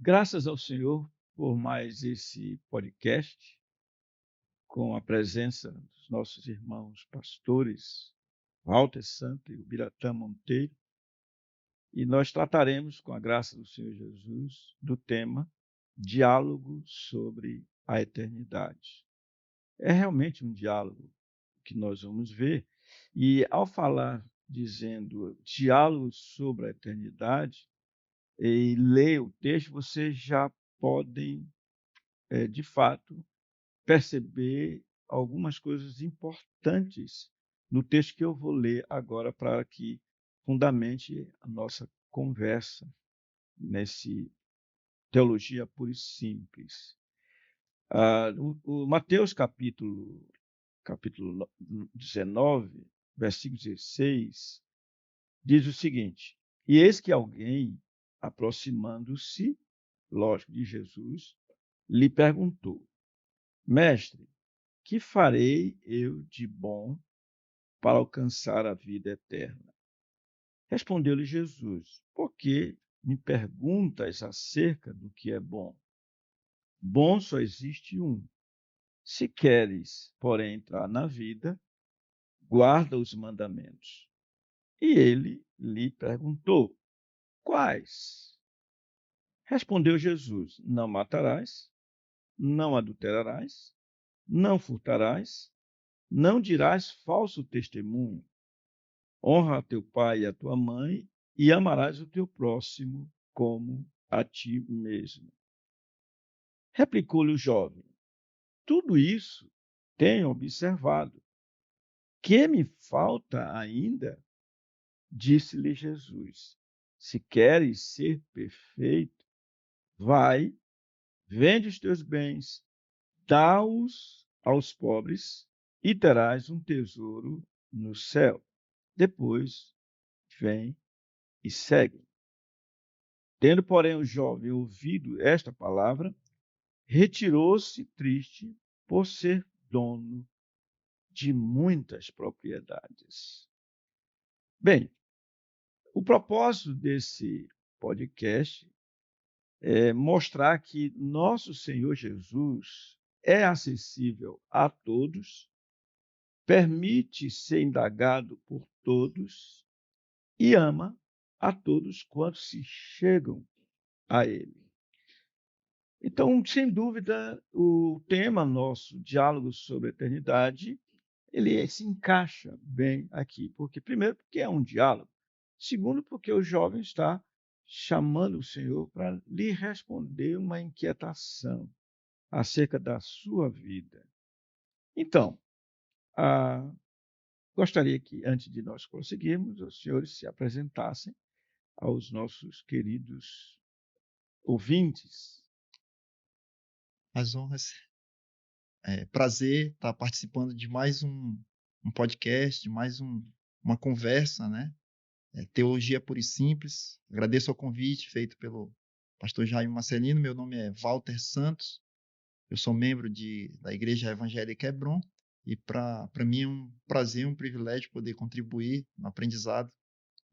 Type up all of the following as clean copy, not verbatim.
Graças ao Senhor por mais esse podcast, com a presença dos nossos irmãos pastores, Walter Santo e o Biratã Monteiro, e nós trataremos, com a graça do Senhor Jesus, do tema Diálogo sobre a Eternidade. É realmente um diálogo que nós vamos ver, e ao falar dizendo diálogo sobre a eternidade, e ler o texto, vocês já podem, de fato, perceber algumas coisas importantes no texto que eu vou ler agora para que fundamente a nossa conversa nesse teologia pura e simples. O Mateus capítulo 19, versículo 16, diz o seguinte: E eis que alguém, aproximando-se, lógico, de Jesus, lhe perguntou: Mestre, que farei eu de bom para alcançar a vida eterna? Respondeu-lhe Jesus: Por que me perguntas acerca do que é bom? Bom só existe um. Se queres, porém, entrar na vida, guarda os mandamentos. E ele lhe perguntou: Quais? Respondeu Jesus: Não matarás, não adulterarás, não furtarás, não dirás falso testemunho, honra a teu pai e a tua mãe, e amarás o teu próximo como a ti mesmo. Replicou-lhe o jovem: Tudo isso tenho observado. Que me falta ainda? Disse-lhe Jesus: Se queres ser perfeito, vai, vende os teus bens, dá-os aos pobres, e terás um tesouro no céu. Depois, vem e segue. Tendo, porém, o jovem ouvido esta palavra, retirou-se triste por ser dono de muitas propriedades. Bem, o propósito desse podcast é mostrar que nosso Senhor Jesus é acessível a todos, permite ser indagado por todos e ama a todos quantos se chegam a Ele. Então, sem dúvida, o tema nosso, diálogo sobre a eternidade, ele se encaixa bem aqui, porque primeiro porque é um diálogo, segundo porque o jovem está chamando o Senhor para lhe responder uma inquietação acerca da sua vida. Então, ah, gostaria que, antes de nós prosseguirmos, os senhores se apresentassem aos nossos queridos ouvintes. As honras. Prazer estar participando de mais um podcast, de mais uma conversa, né? Teologia pura e simples. Agradeço ao convite feito pelo pastor Jaime Marcelino. Meu nome é Walter Santos. Eu sou membro da Igreja Evangélica Hebron. E para mim é um prazer, um privilégio poder contribuir no aprendizado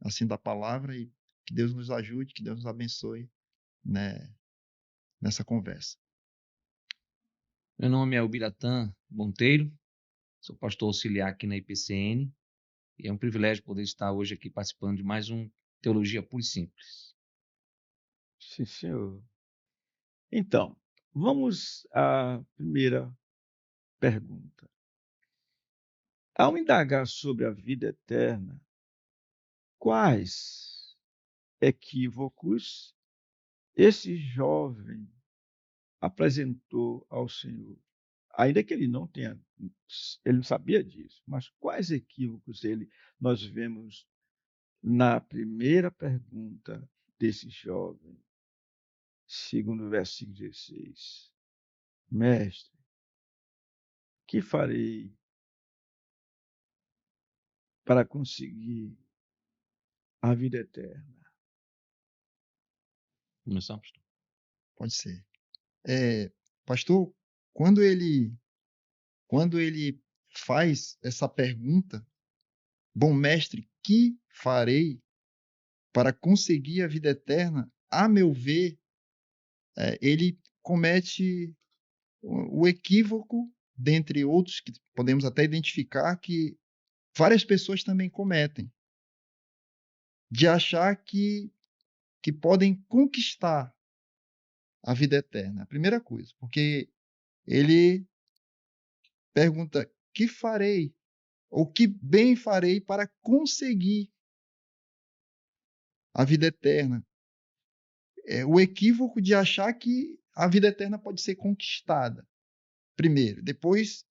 assim da palavra e que Deus nos ajude, que Deus nos abençoe, né, nessa conversa. Meu nome é Biratã Monteiro, sou pastor auxiliar aqui na IPCN e é um privilégio poder estar hoje aqui participando de mais um Teologia Pura e Simples. Sim, senhor. Então, vamos à primeira pergunta. Ao indagar sobre a vida eterna, quais equívocos esse jovem apresentou ao Senhor? Ainda que ele não sabia disso, mas quais equívocos nós vemos na primeira pergunta desse jovem, segundo o versículo 16. Mestre, que farei para conseguir a vida eterna? Começar, pastor? Pode ser. Pastor, quando ele Quando ele faz essa pergunta, bom mestre, que farei para conseguir a vida eterna? A meu ver, ele comete o equívoco, dentre outros que podemos até identificar, que várias pessoas também cometem, de achar que podem conquistar a vida eterna. A primeira coisa, porque ele pergunta: que farei? Ou que bem farei para conseguir a vida eterna? É o equívoco de achar que a vida eterna pode ser conquistada, primeiro. Depois,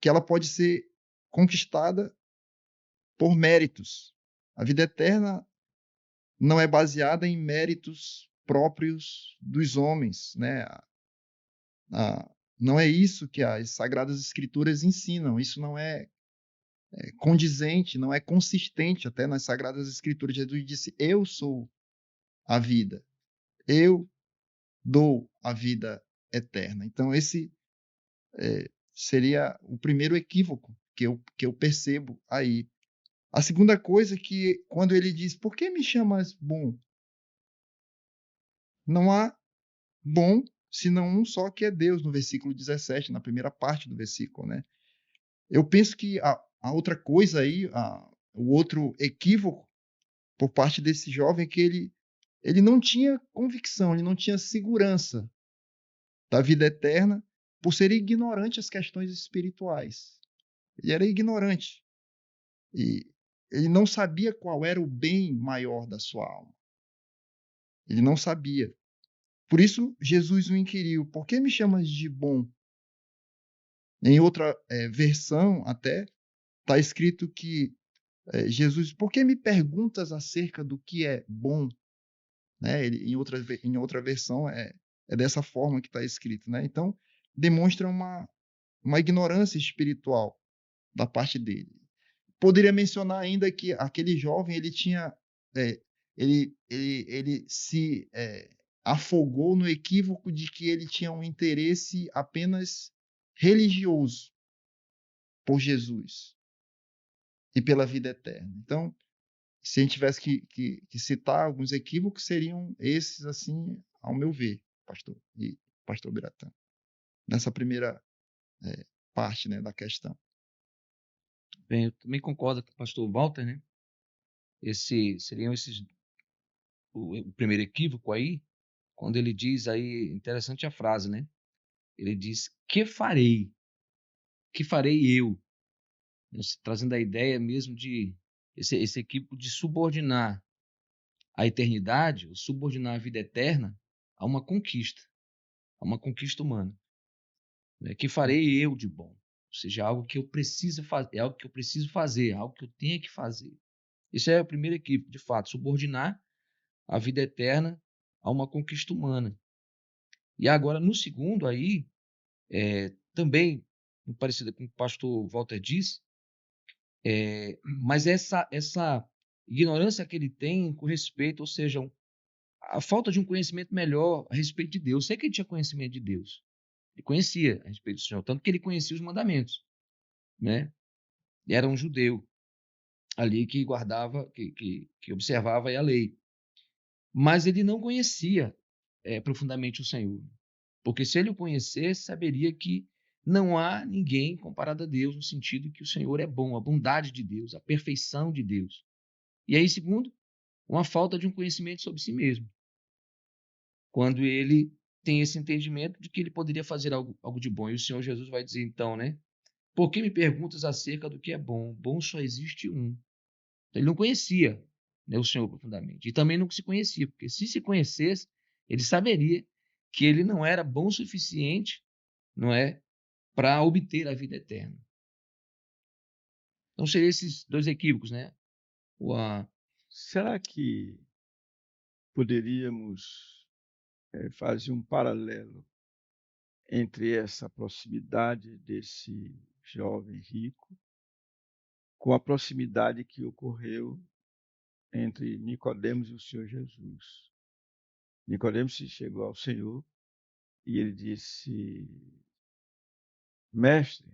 que ela pode ser conquistada por méritos. A vida eterna não é baseada em méritos próprios dos homens, né? Não é isso que as Sagradas Escrituras ensinam. Isso não é condizente, não é consistente até nas Sagradas Escrituras. Jesus disse: eu sou a vida, eu dou a vida eterna. Então, esse seria o primeiro equívoco que eu percebo aí. A segunda coisa é que, quando ele diz: por que me chamas bom? Não há bom senão um só, que é Deus, no versículo 17, na primeira parte do versículo, né? Eu penso que a outra coisa aí, o outro equívoco por parte desse jovem, é que ele não tinha convicção, ele não tinha segurança da vida eterna, por ser ignorante às questões espirituais. Ele era ignorante e ele não sabia qual era o bem maior da sua alma. Ele não sabia. Por isso, Jesus o inquiriu: por que me chamas de bom? Em outra versão, até, está escrito que Jesus: por que me perguntas acerca do que é bom? Né? Em outra versão, é dessa forma que está escrito. Né? Então, demonstra uma ignorância espiritual da parte dele. Poderia mencionar ainda que aquele jovem, ele tinha, ele se afogou no equívoco de que ele tinha um interesse apenas religioso por Jesus e pela vida eterna. Então, se a gente tivesse que citar alguns equívocos, seriam esses, assim, ao meu ver, pastor Biratã, nessa primeira parte, né, da questão. Bem, eu também concordo com o pastor Walter, né? Seriam esses o primeiro equívoco aí, quando ele diz aí, interessante a frase, né? Ele diz: que farei? Que farei eu? Trazendo a ideia mesmo de esse equívoco de subordinar a eternidade, ou subordinar a vida eterna a uma conquista humana. Né? Que farei eu de bom? Ou seja, algo que eu preciso fazer, é algo que eu preciso fazer, algo que eu tenho que fazer. Esse é o primeiro equívoco, de fato, subordinar a vida eterna a uma conquista humana. E agora, no segundo aí, também, parecido com o que o pastor Walter disse, mas essa ignorância que ele tem com respeito, ou seja, a falta de um conhecimento melhor a respeito de Deus. Sei que ele tinha conhecimento de Deus. Ele conhecia a respeito do Senhor, tanto que ele conhecia os mandamentos, né? Ele era um judeu ali que guardava, que observava a lei. Mas ele não conhecia profundamente o Senhor. Porque se ele o conhecesse, saberia que não há ninguém comparado a Deus, no sentido que o Senhor é bom, a bondade de Deus, a perfeição de Deus. E aí, segundo, uma falta de um conhecimento sobre si mesmo. Quando ele tem esse entendimento de que ele poderia fazer algo de bom. E o Senhor Jesus vai dizer então, né? Por que me perguntas acerca do que é bom? Bom só existe um. Ele não conhecia, né, o Senhor profundamente. E também não se conhecia, porque se conhecesse, ele saberia que ele não era bom o suficiente, não é, para obter a vida eterna. Então seriam esses dois equívocos, né? Será que poderíamos fazer um paralelo entre essa proximidade desse jovem rico com a proximidade que ocorreu entre Nicodemos e o Senhor Jesus? Nicodemos chegou ao Senhor e ele disse: Mestre,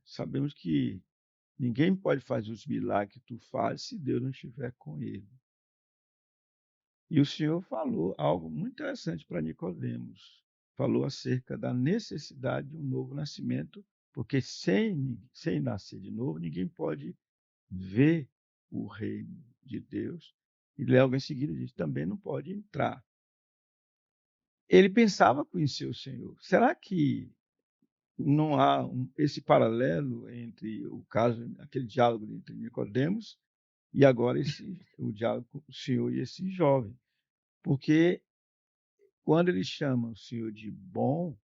sabemos que ninguém pode fazer os milagres que tu fazes se Deus não estiver com ele. E o Senhor falou algo muito interessante para Nicodemos. Falou acerca da necessidade de um novo nascimento, porque sem nascer de novo, ninguém pode ver o reino de Deus. E logo em seguida diz, também não pode entrar. Ele pensava conhecer o Senhor. Será que não há esse paralelo entre o caso, aquele diálogo entre Nicodemos e agora o diálogo com o Senhor e esse jovem? Porque quando ele chama o Senhor de bom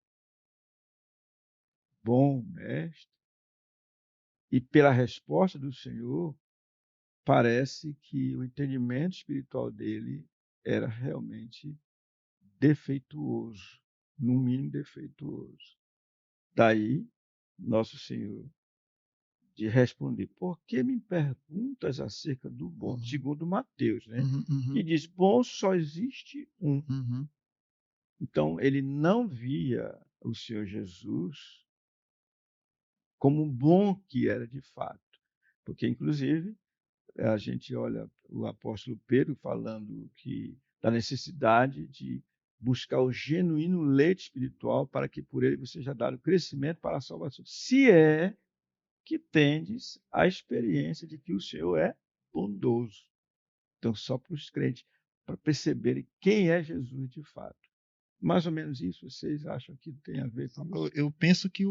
mestre, e pela resposta do Senhor, parece que o entendimento espiritual dele era realmente defeituoso, no mínimo defeituoso. Daí, nosso Senhor de responder, por que me perguntas acerca do bom? Segundo Mateus, né? Que diz, bom só existe um. Então, ele não via o Senhor Jesus como bom que era de fato. Porque, inclusive, a gente olha o apóstolo Pedro falando da necessidade de buscar o genuíno leite espiritual para que por ele você seja dado crescimento para a salvação. Se é que tendes a experiência de que o Senhor é bondoso. Então, só para os crentes, para perceberem quem é Jesus de fato. Mais ou menos isso vocês acham que tem a ver com isso? Eu penso que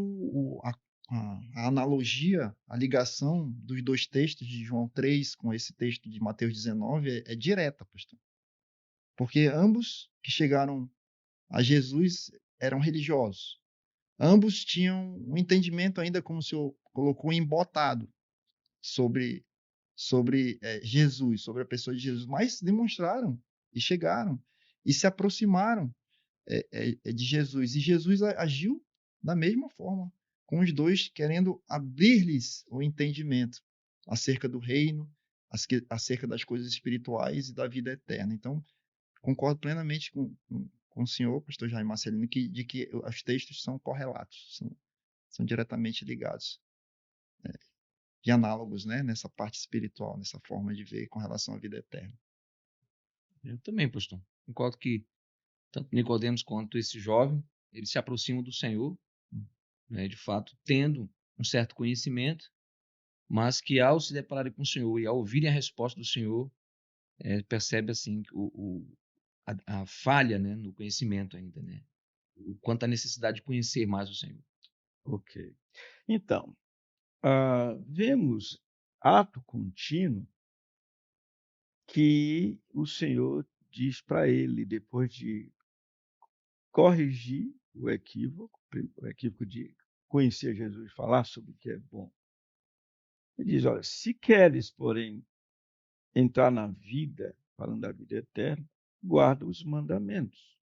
a analogia, a ligação dos dois textos de João 3 com esse texto de Mateus 19 é direta, pastor. Porque ambos que chegaram a Jesus eram religiosos. Ambos tinham um entendimento ainda, como o senhor colocou, embotado sobre Jesus, sobre a pessoa de Jesus, mas demonstraram e chegaram e se aproximaram de Jesus. E Jesus agiu da mesma forma, com os dois querendo abrir-lhes o entendimento acerca do reino, acerca das coisas espirituais e da vida eterna. Então, concordo plenamente com o senhor, pastor Jaime Marcelino, de que os textos são correlatos, são diretamente ligados e análogos, né, nessa parte espiritual, nessa forma de ver com relação à vida eterna. Eu também, pastor. Concordo que tanto Nicodemos quanto esse jovem, eles se aproximam do Senhor, né, de fato, tendo um certo conhecimento, mas que ao se depararem com o Senhor e ao ouvirem a resposta do Senhor, percebe assim a falha, né, no conhecimento ainda, né? O quanto a necessidade de conhecer mais o Senhor. Ok. Então, vemos ato contínuo que o Senhor diz para ele, depois de corrigir o equívoco de conhecer Jesus, falar sobre o que é bom. Ele diz, olha, se queres, porém, entrar na vida, falando da vida eterna, guarda os mandamentos.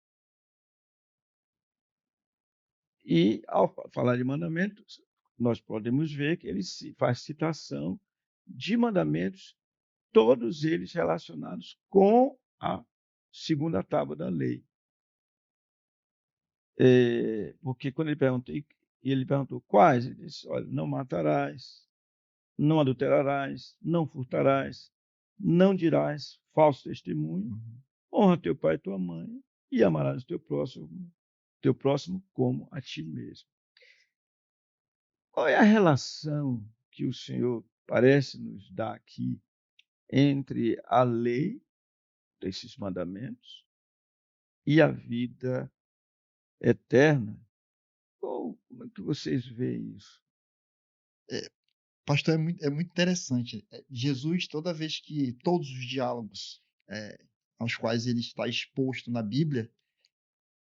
E, ao falar de mandamentos, nós podemos ver que ele faz citação de mandamentos, todos eles relacionados com a segunda tábua da lei. Porque quando ele perguntou quais, ele disse, olha, não matarás, não adulterarás, não furtarás, não dirás falso testemunho, honra teu pai e tua mãe e amarás o teu próximo como a ti mesmo. Qual é a relação que o Senhor parece nos dar aqui entre a lei desses mandamentos e a vida eterna? Ou como é que vocês veem isso? Pastor, é muito interessante. Jesus, todos os diálogos aos quais ele está exposto na Bíblia,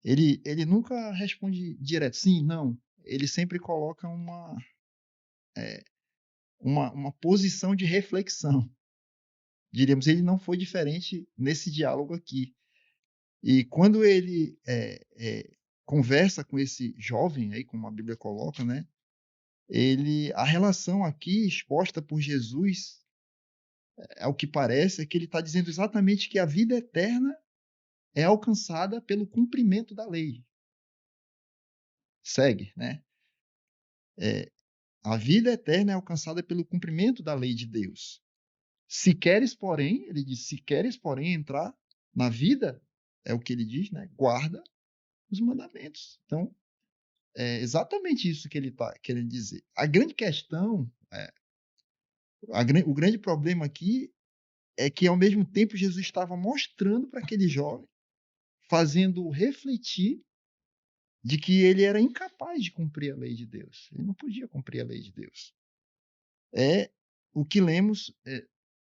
ele nunca responde direto, sim, não. Ele sempre coloca uma posição de reflexão. Diríamos, ele não foi diferente nesse diálogo aqui. E quando ele conversa com esse jovem, aí, como a Bíblia coloca, né? A relação aqui exposta por Jesus, ao que parece, é que ele está dizendo exatamente que a vida eterna é alcançada pelo cumprimento da lei. Segue, né? A vida eterna é alcançada pelo cumprimento da lei de Deus. Se queres, porém, ele diz, se queres, porém, entrar na vida, é o que ele diz, né? Guarda os mandamentos. Então, é exatamente isso que ele está querendo dizer. A grande questão, o grande problema aqui é que, ao mesmo tempo, Jesus estava mostrando para aquele jovem, fazendo refletir de que ele era incapaz de cumprir a lei de Deus. Ele não podia cumprir a lei de Deus. É o que lemos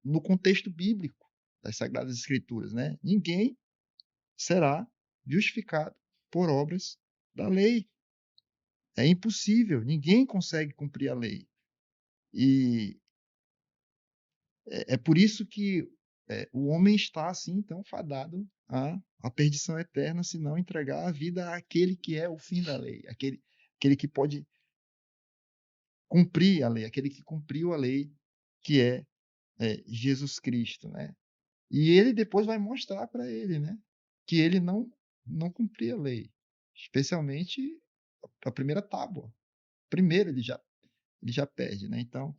no contexto bíblico das Sagradas Escrituras, né? Ninguém será justificado por obras da lei. É impossível, ninguém consegue cumprir a lei. E é por isso que o homem está, assim, então, fadado à perdição eterna, se não entregar a vida àquele que é o fim da lei, aquele que pode cumprir a lei, aquele que cumpriu a lei, que é Jesus Cristo, né? E ele depois vai mostrar para ele, né, que ele não cumpria a lei, especialmente a primeira tábua. Primeiro ele já perde, né? Então,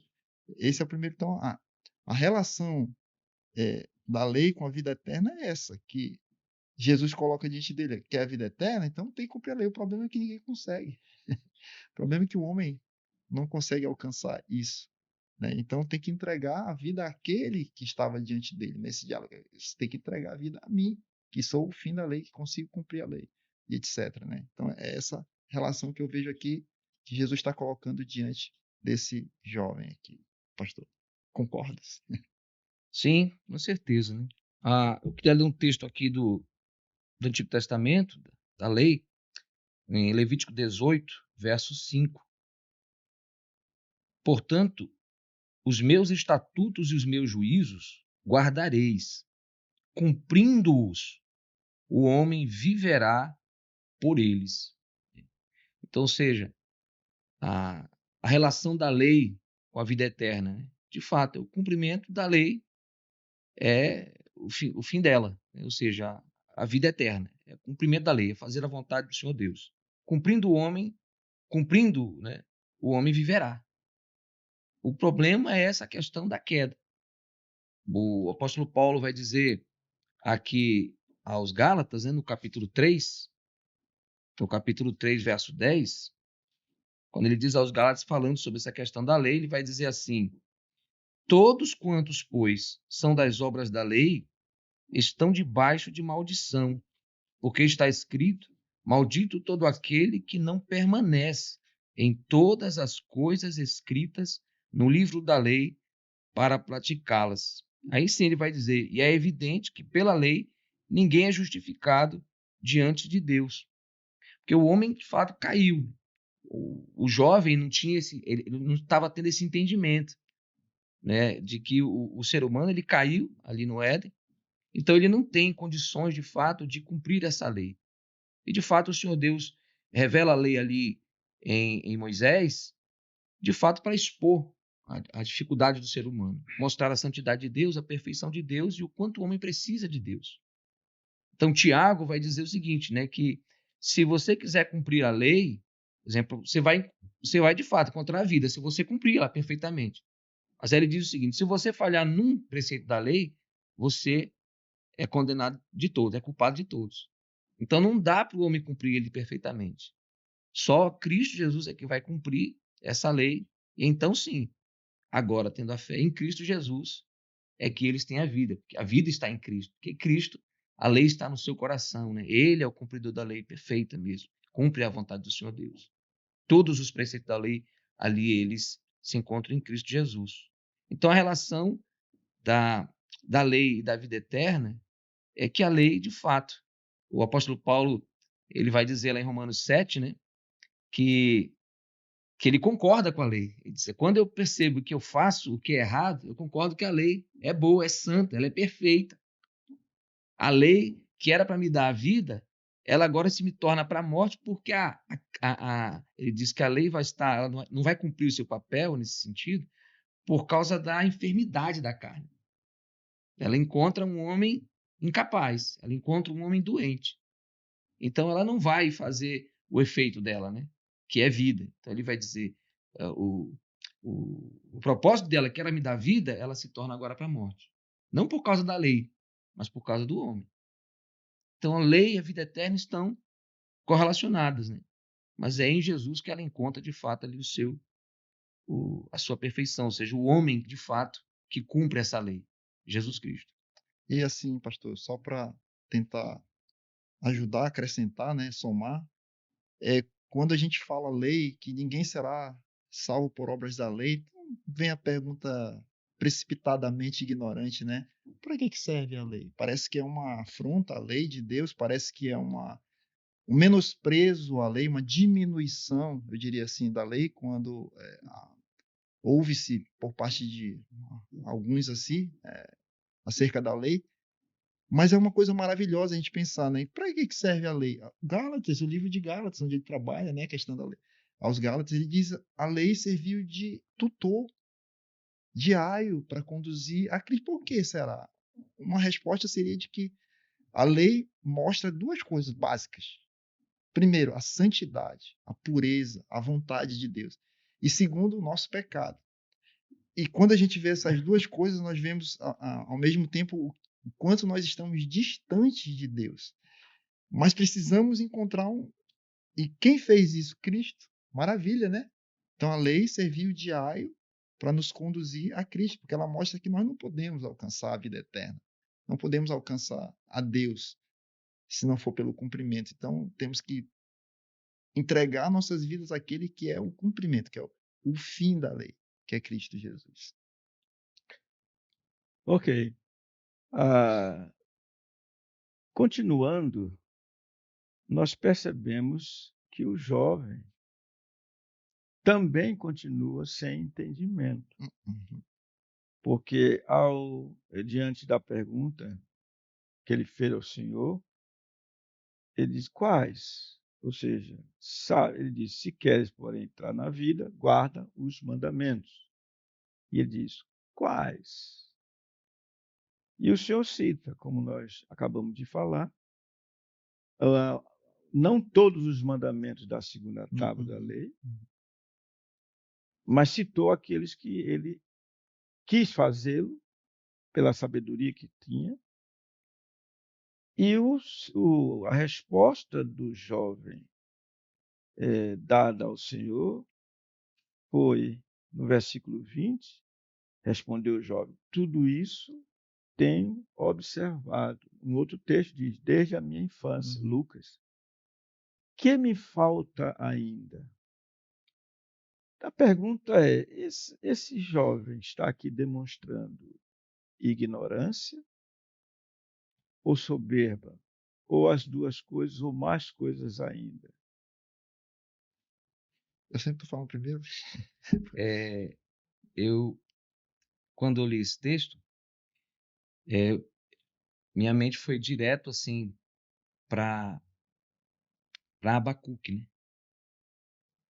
esse é o primeiro. Então, a relação da lei com a vida eterna é essa, que Jesus coloca diante dele, que é a vida eterna, então tem que cumprir a lei. O problema é que ninguém consegue. O problema é que o homem não consegue alcançar isso, né? Então tem que entregar a vida àquele que estava diante dele nesse diálogo. Você tem que entregar a vida a mim, que sou o fim da lei, que consigo cumprir a lei, e etc, né? Então é essa relação que eu vejo aqui, que Jesus está colocando diante desse jovem aqui, pastor. Concordas? Sim, com certeza, né? Eu queria ler um texto aqui do Antigo Testamento, da lei, em Levítico 18, verso 5. Portanto, os meus estatutos e os meus juízos guardareis, cumprindo-os, o homem viverá por eles. Então, ou seja, a, a relação da lei com a vida eterna, né? De fato, o cumprimento da lei é o fim dela, né? Ou seja, a vida eterna, é o cumprimento da lei, é fazer a vontade do Senhor Deus. Cumprindo, né, o homem viverá. O problema é essa questão da queda. O apóstolo Paulo vai dizer aqui aos Gálatas, né, no capítulo 3, verso 10, quando ele diz aos Gálatas, falando sobre essa questão da lei, ele vai dizer assim: todos quantos, pois, são das obras da lei, estão debaixo de maldição, porque está escrito: maldito todo aquele que não permanece em todas as coisas escritas no livro da lei para praticá-las. Aí sim ele vai dizer: e é evidente que pela lei ninguém é justificado diante de Deus, porque o homem de fato caiu. O jovem não tinha ele não estava tendo esse entendimento, né, de que o ser humano ele caiu ali no Éden, então ele não tem condições de fato de cumprir essa lei. E de fato o Senhor Deus revela a lei ali em Moisés, de fato para expor a dificuldade do ser humano, mostrar a santidade de Deus, a perfeição de Deus e o quanto o homem precisa de Deus. Então Tiago vai dizer o seguinte, né, que se você quiser cumprir a lei, por exemplo, você vai de fato encontrar a vida se você cumprir ela perfeitamente. Mas aí ele diz o seguinte: se você falhar num preceito da lei, você é condenado de todos, é culpado de todos. Então não dá para o homem cumprir ele perfeitamente. Só Cristo Jesus é que vai cumprir essa lei. E então sim, agora tendo a fé em Cristo Jesus, é que eles têm a vida, porque a vida está em Cristo, porque Cristo, a lei está no seu coração, né? Ele é o cumpridor da lei perfeita mesmo, cumpre a vontade do Senhor Deus. Todos os preceitos da lei, ali eles se encontram em Cristo Jesus. Então a relação da lei e da vida eterna é que a lei, de fato, o apóstolo Paulo, ele vai dizer lá em Romanos 7, né, que ele concorda com a lei. Ele diz: quando eu percebo que eu faço o que é errado, eu concordo que a lei é boa, é santa, ela é perfeita. A lei que era para me dar a vida, ela agora se me torna para a morte, porque ele diz que a lei vai estar, ela não vai cumprir o seu papel nesse sentido, por causa da enfermidade da carne. Ela encontra um homem incapaz, ela encontra um homem doente. Então ela não vai fazer o efeito dela, né? Que é vida. Então ele vai dizer, o propósito dela, que era me dar vida, ela se torna agora para a morte. Não por causa da lei, mas por causa do homem. Então, a lei e a vida eterna estão correlacionadas, né? Mas é em Jesus que ela encontra, de fato, ali a sua perfeição, ou seja, o homem, de fato, que cumpre essa lei, Jesus Cristo. E assim, pastor, só para tentar ajudar, acrescentar, né, somar, quando a gente fala lei, que ninguém será salvo por obras da lei, então vem a pergunta precipitadamente ignorante, né? Para que serve a lei? Parece que é uma afronta à lei de Deus, parece que é um menosprezo à lei, uma diminuição, eu diria assim, da lei, quando ouve-se por parte de alguns assim, acerca da lei. Mas é uma coisa maravilhosa a gente pensar, né? Para que serve a lei? Gálatas, o livro de Gálatas, onde ele trabalha, né, a questão da lei. Aos Gálatas, ele diz: a lei serviu de tutor, de aio para conduzir a Cristo. Por que será? Uma resposta seria de que a lei mostra duas coisas básicas. Primeiro, a santidade, a pureza, a vontade de Deus. E segundo, o nosso pecado. E quando a gente vê essas duas coisas, nós vemos ao mesmo tempo o quanto nós estamos distantes de Deus. Mas precisamos encontrar um. E quem fez isso? Cristo. Maravilha, né? Então a lei serviu de aio para nos conduzir a Cristo, porque ela mostra que nós não podemos alcançar a vida eterna. Não podemos alcançar a Deus se não for pelo cumprimento. Então temos que entregar nossas vidas àquele que é o cumprimento, que é o fim da lei, que é Cristo Jesus. Ok. Ah, continuando, nós percebemos que o jovem também continua sem entendimento, Uhum. porque diante da pergunta que ele fez ao Senhor, ele diz quais? Ou seja, ele diz, se queres, porém, entrar na vida, guarda os mandamentos. E ele diz, quais? E o Senhor cita, como nós acabamos de falar, não todos os mandamentos da segunda tábua da lei, mas citou aqueles que ele quis fazê-lo pela sabedoria que tinha. E a resposta do jovem dada ao Senhor foi, no versículo 20, respondeu o jovem, tudo isso tenho observado. Um outro texto diz, desde a minha infância, Lucas. Que me falta ainda? A pergunta é, esse jovem está aqui demonstrando ignorância ou soberba? Ou as duas coisas, ou mais coisas ainda? Eu sempre estou falando primeiro. Quando eu li esse texto, minha mente foi direto assim para Abacuque, né?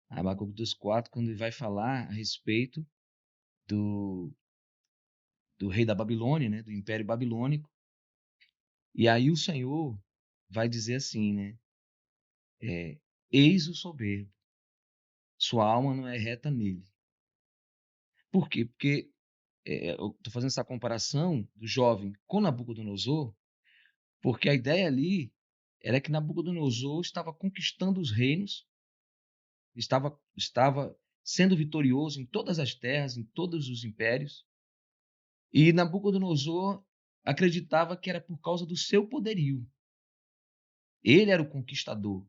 Abacuque 2:4, quando ele vai falar a respeito do rei da Babilônia, né? Do Império Babilônico. E aí o Senhor vai dizer assim, né? Eis o soberbo, sua alma não é reta nele. Por quê? Porque eu estou fazendo essa comparação do jovem com Nabucodonosor, porque a ideia ali era que Nabucodonosor estava conquistando os reinos, estava sendo vitorioso em todas as terras, em todos os impérios, e Nabucodonosor acreditava que era por causa do seu poderio. Ele era o conquistador,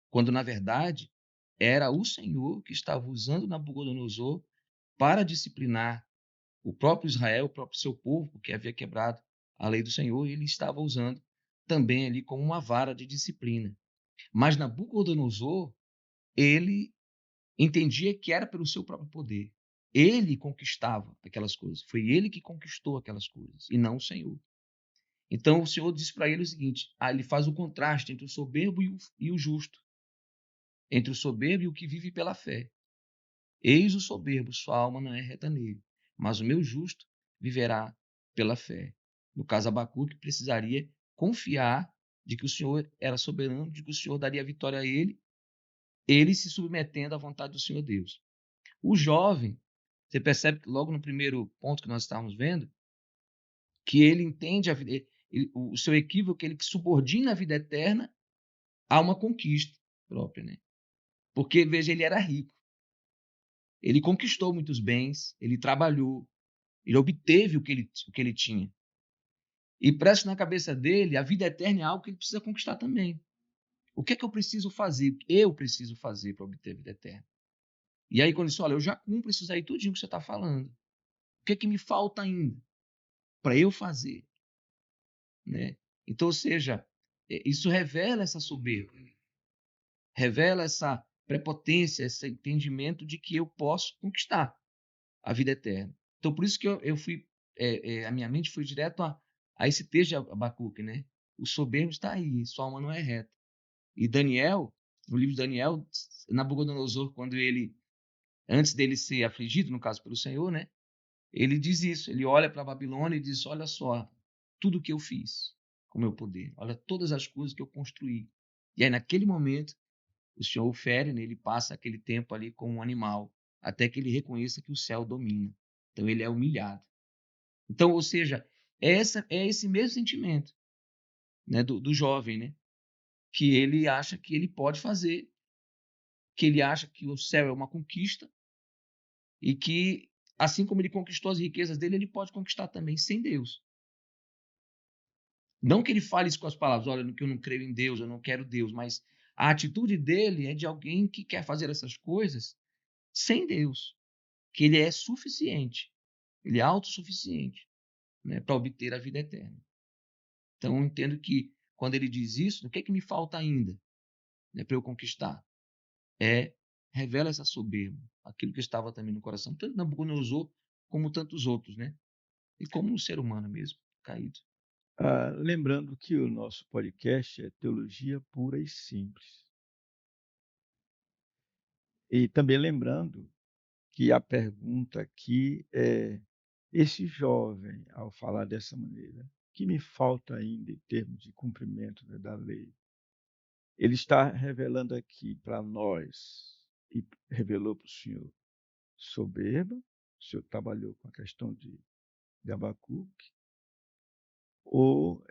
quando na verdade era o Senhor que estava usando Nabucodonosor para disciplinar o próprio Israel, o próprio seu povo, que havia quebrado a lei do Senhor, e ele estava usando também ali como uma vara de disciplina. Mas Nabucodonosor, ele entendia que era pelo seu próprio poder. Ele conquistava aquelas coisas. Foi ele que conquistou aquelas coisas, e não o Senhor. Então o Senhor diz para ele o seguinte: ele faz o contraste entre o soberbo e o justo, entre o soberbo e o que vive pela fé. Eis o soberbo, sua alma não é reta nele, mas o meu justo viverá pela fé. No caso, Abacuque precisaria confiar de que o Senhor era soberano, de que o Senhor daria a vitória a ele se submetendo à vontade do Senhor Deus. O jovem, você percebe que logo no primeiro ponto que nós estávamos vendo, que ele entende a vida, o seu equívoco, ele subordina a vida eterna a uma conquista própria, né? Porque, veja, ele era rico. Ele conquistou muitos bens, ele trabalhou, ele obteve o que ele tinha. E preste na cabeça dele, a vida eterna é algo que ele precisa conquistar também. O que é que eu preciso fazer? Eu preciso fazer para obter a vida eterna. E aí, quando ele diz, olha, eu já cumpro isso aí tudinho que você está falando. O que é que me falta ainda para eu fazer? Né? Então, ou seja, isso revela essa soberba, revela essa prepotência, esse entendimento de que eu posso conquistar a vida eterna. Então, por isso que eu fui, a minha mente foi direto a esse texto de Abacuque, né? O soberbo está aí, sua alma não é reta. E Daniel, no livro de Daniel, Nabucodonosor, quando ele, antes dele ser afligido, no caso pelo Senhor, né? Ele diz isso, ele olha para a Babilônia e diz, olha só, tudo que eu fiz com o meu poder, olha todas as coisas que eu construí. E aí, naquele momento, o Senhor o fere, né? Ele passa aquele tempo ali como um animal, até que ele reconheça que o céu domina. Então, ele é humilhado. Então, ou seja, é esse mesmo sentimento, né, do jovem, né? Que ele acha que ele pode fazer, que ele acha que o céu é uma conquista e que, assim como ele conquistou as riquezas dele, ele pode conquistar também sem Deus. Não que ele fale isso com as palavras, olha, que eu não creio em Deus, eu não quero Deus, mas a atitude dele é de alguém que quer fazer essas coisas sem Deus, que ele é suficiente, ele é autossuficiente, né, para obter a vida eterna. Então, eu entendo que quando ele diz isso, o que é que me falta ainda, né, para eu conquistar? Revela essa soberba, aquilo que estava também no coração, tanto de Nabucodonosor como tantos outros, né? E como um ser humano mesmo, caído. Lembrando que o nosso podcast é Teologia Pura e Simples. E também lembrando que a pergunta aqui é: esse jovem, ao falar dessa maneira, o que me falta ainda em termos de cumprimento, né, da lei? Ele está revelando aqui para nós, e revelou para o Senhor, soberba, o Senhor trabalhou com a questão de Abacuque, ou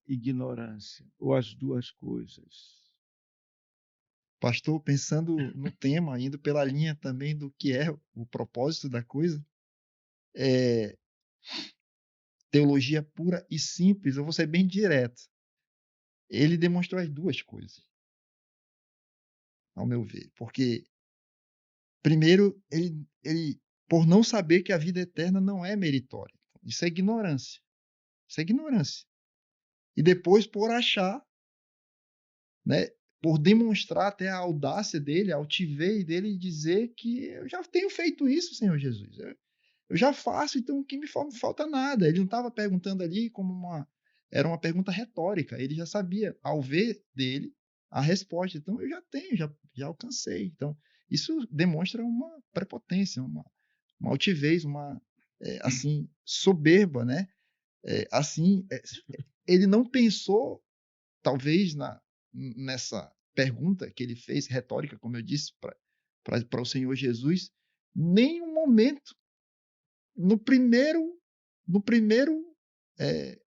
ignorância, ou as duas coisas. Pastor, pensando no tema, indo pela linha também do que é o propósito da coisa, teologia pura e simples, eu vou ser bem direto. Ele demonstrou as duas coisas, ao meu ver. Porque, primeiro, ele por não saber que a vida eterna não é meritória. Isso é ignorância. Isso é ignorância. E depois, por achar, né, por demonstrar até a audácia dele, a altivez dele, dizer que eu já tenho feito isso, Senhor Jesus. Eu já faço, então o que me falta nada. Ele não estava perguntando ali como era uma pergunta retórica. Ele já sabia, ao ver dele, a resposta. Então eu já tenho, já alcancei. Então isso demonstra uma prepotência, uma altivez, assim, soberba, né? Ele não pensou, talvez, nessa pergunta que ele fez, retórica, como eu disse, para o Senhor Jesus, nem um momento no primeiro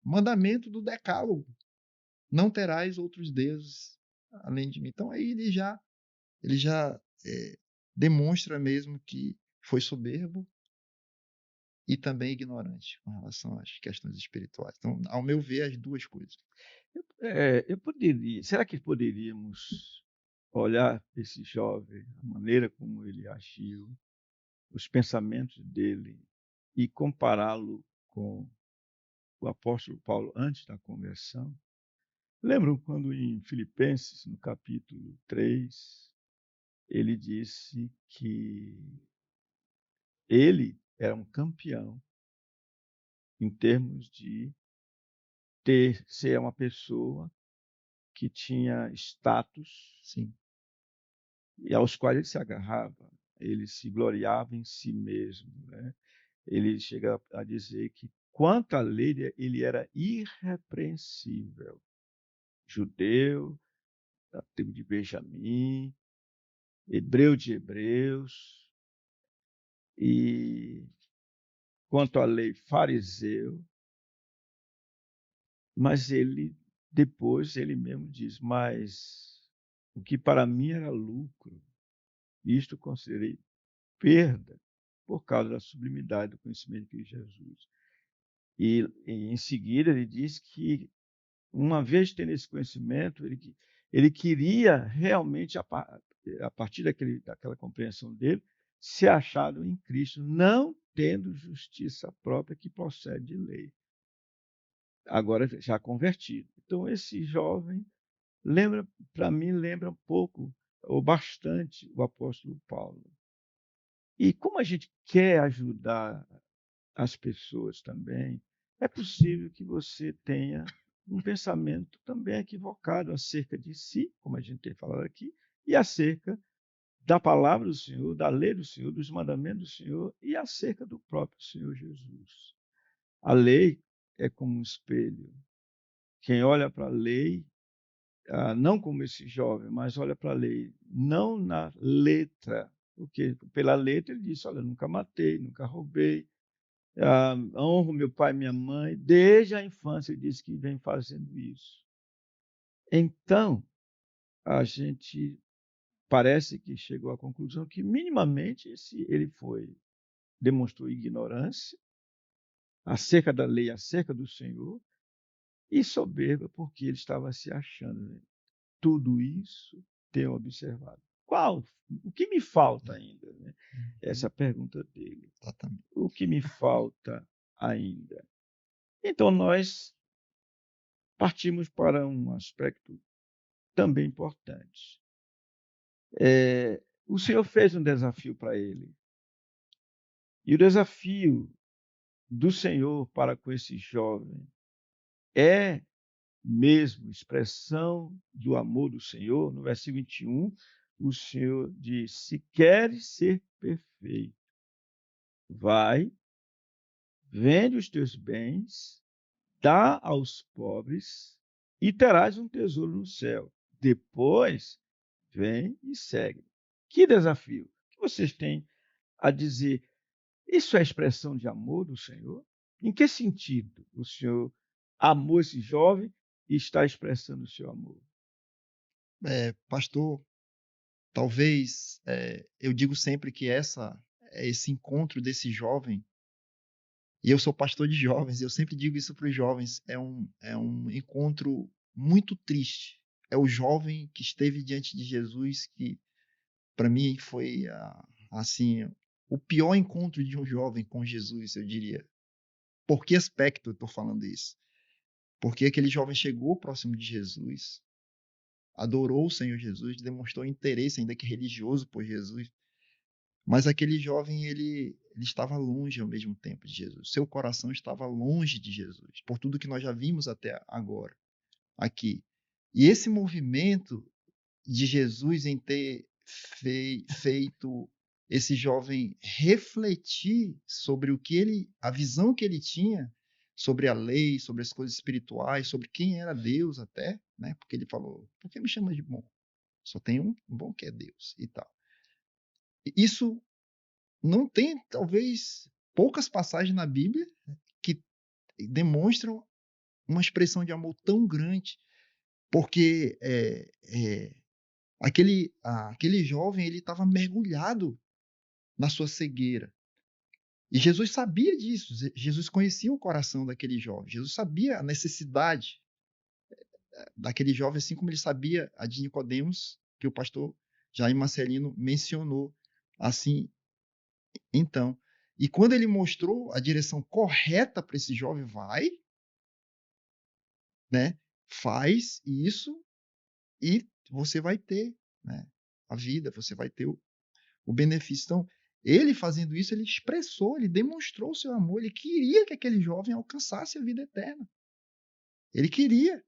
mandamento do decálogo, não terás outros deuses além de mim. Então aí ele já demonstra mesmo que foi soberbo e também ignorante com relação às questões espirituais. Então, ao meu ver, as duas coisas. Será que poderíamos olhar esse jovem, a maneira como ele agiu, os pensamentos dele, e compará-lo com o apóstolo Paulo antes da conversão? Lembram quando em Filipenses, no capítulo 3, ele disse que ele era um campeão em termos de ser uma pessoa que tinha status, Sim. e aos quais ele se agarrava, ele se gloriava em si mesmo, né? Ele chega a dizer que, quanto à lei, ele era irrepreensível, judeu, da tribo de Benjamim, hebreu de hebreus, e quanto à lei, fariseu, Mas depois ele mesmo diz, mas o que para mim era lucro, isto considerei perda por causa da sublimidade do conhecimento de Jesus. E em seguida ele diz que, uma vez tendo esse conhecimento, ele queria realmente, a partir daquela compreensão dele, ser achado em Cristo, não tendo justiça própria que procede de lei, agora já convertido. Então, esse jovem para mim, lembra um pouco, ou bastante, o apóstolo Paulo. E como a gente quer ajudar as pessoas também, é possível que você tenha um pensamento também equivocado acerca de si, como a gente tem falado aqui, e acerca da palavra do Senhor, da lei do Senhor, dos mandamentos do Senhor e acerca do próprio Senhor Jesus. A lei é como um espelho. Quem olha para a lei, não como esse jovem, mas olha para a lei, não na letra, porque pela letra ele disse, olha, nunca matei, nunca roubei, honro meu pai e minha mãe, desde a infância ele disse que vem fazendo isso. Então, a gente parece que chegou à conclusão que minimamente ele demonstrou ignorância acerca da lei, acerca do Senhor, e soberba porque ele estava se achando, né? Tudo isso tenho observado. O que me falta ainda, né? Essa é a pergunta dele. Exatamente. O que me falta ainda? Então, nós partimos para um aspecto também importante. O Senhor fez um desafio para ele. E o desafio do Senhor para com esse jovem é mesmo expressão do amor do Senhor. No versículo 21, o Senhor diz: se queres ser perfeito, vai, vende os teus bens, dá aos pobres e terás um tesouro no céu. Depois, vem e segue. Que desafio! O que vocês têm a dizer? Isso é expressão de amor do Senhor? Em que sentido o Senhor amou esse jovem e está expressando o seu amor? Pastor, talvez eu digo sempre que esse encontro desse jovem, e eu sou pastor de jovens, eu sempre digo isso para os jovens, é um encontro muito triste. É o jovem que esteve diante de Jesus que, para mim, foi assim o pior encontro de um jovem com Jesus, eu diria. Por que aspecto eu estou falando isso? Porque aquele jovem chegou próximo de Jesus, adorou o Senhor Jesus, demonstrou interesse, ainda que religioso, por Jesus. Mas aquele jovem, ele estava longe ao mesmo tempo de Jesus. Seu coração estava longe de Jesus, por tudo que nós já vimos até agora, aqui. E esse movimento de Jesus em ter feito esse jovem refletir sobre a visão que ele tinha sobre a lei, sobre as coisas espirituais, sobre quem era Deus até, né? Porque ele falou: por que me chama de bom? Só tem um bom que é Deus e tal. Isso não tem, talvez, poucas passagens na Bíblia que demonstram uma expressão de amor tão grande, porque aquele jovem, ele estava mergulhado na sua cegueira. E Jesus sabia disso. Jesus conhecia o coração daquele jovem. Jesus sabia a necessidade daquele jovem, assim como ele sabia a de Nicodemos, que o pastor Jair Marcelino mencionou. Assim, então, e quando ele mostrou a direção correta para esse jovem, vai, né? Faz isso e você vai ter, né, a vida, você vai ter o benefício. Então, ele fazendo isso, ele expressou, ele demonstrou o seu amor, ele queria que aquele jovem alcançasse a vida eterna. Ele queria,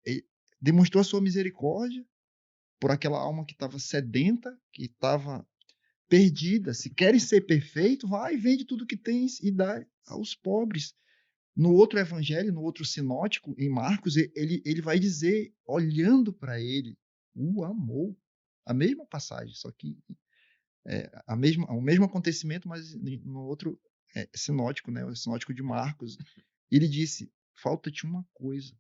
ele demonstrou a sua misericórdia por aquela alma que estava sedenta, que estava perdida. Se queres ser perfeito, vai, vende tudo que tens e dá aos pobres. No outro evangelho, no outro sinótico, em Marcos, ele vai dizer, olhando para ele, o amor. A mesma passagem, só que o mesmo acontecimento, mas no outro sinótico, né, o sinótico de Marcos. Ele disse, falta-te uma coisa.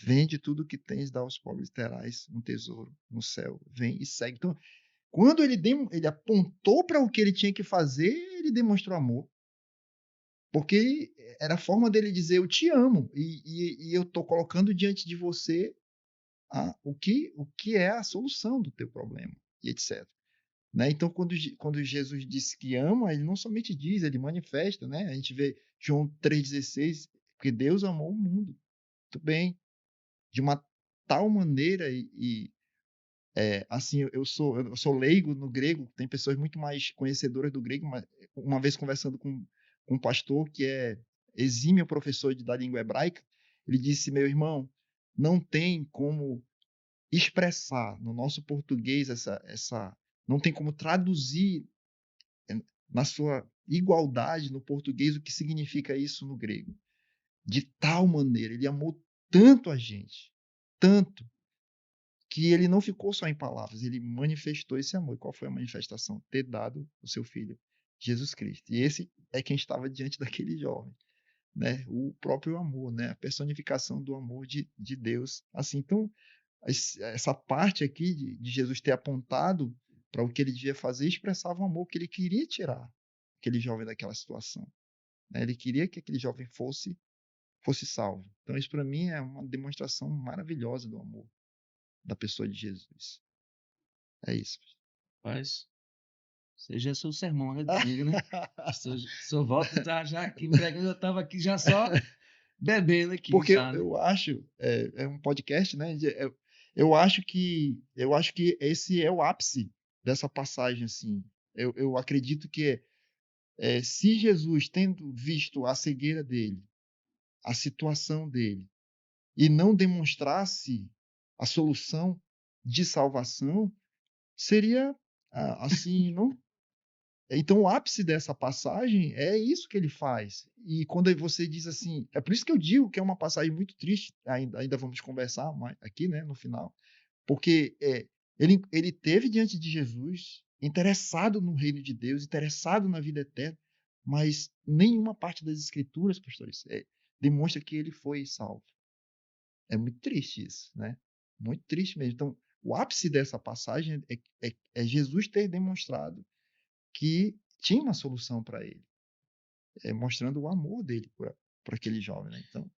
Vende tudo o que tens, dá aos pobres, terás um tesouro no céu. Vem e segue. Então, quando ele apontou para o que ele tinha que fazer, ele demonstrou amor. Porque era a forma dele dizer, eu te amo, e eu estou colocando diante de você o que é a solução do teu problema, e etc. Né? Então, quando Jesus disse que ama, ele não somente diz, ele manifesta. Né? A gente vê João 3,16, porque Deus amou o mundo. Muito bem. De uma tal maneira, assim, eu sou leigo no grego, tem pessoas muito mais conhecedoras do grego, mas uma vez conversando com um pastor que é exímio professor da língua hebraica, ele disse, meu irmão, não tem como expressar no nosso português não tem como traduzir na sua igualdade no português o que significa isso no grego. De tal maneira, ele amou tanto a gente, tanto, que ele não ficou só em palavras, ele manifestou esse amor. E qual foi a manifestação? Ter dado o seu filho, Jesus Cristo. E esse é quem estava diante daquele jovem, né? O próprio amor, né? A personificação do amor de Deus. Assim, então, essa parte aqui de Jesus ter apontado para o que ele devia fazer expressava o amor que ele queria tirar aquele jovem daquela situação, né? Ele queria que aquele jovem fosse salvo. Então, isso para mim é uma demonstração maravilhosa do amor da pessoa de Jesus. É isso. Mas seja seu sermão, né, domingo, né? Só volta já aqui pregando, eu estava aqui já só bebendo aqui. Porque já, né? eu acho, é um podcast, né? Eu acho que esse é o ápice dessa passagem, assim. Eu acredito que se Jesus, tendo visto a cegueira dele, a situação dele, e não demonstrasse a solução de salvação, seria assim, não. Então, o ápice dessa passagem é isso que ele faz. E quando você diz assim, é por isso que eu digo que é uma passagem muito triste, ainda vamos conversar mais aqui, né, no final, porque ele teve diante de Jesus, interessado no reino de Deus, interessado na vida eterna, mas nenhuma parte das escrituras, pastores, demonstra que ele foi salvo. É muito triste isso, né? Muito triste mesmo. Então, o ápice dessa passagem é Jesus ter demonstrado que tinha uma solução para ele, mostrando o amor dele por aquele jovem, né? Então,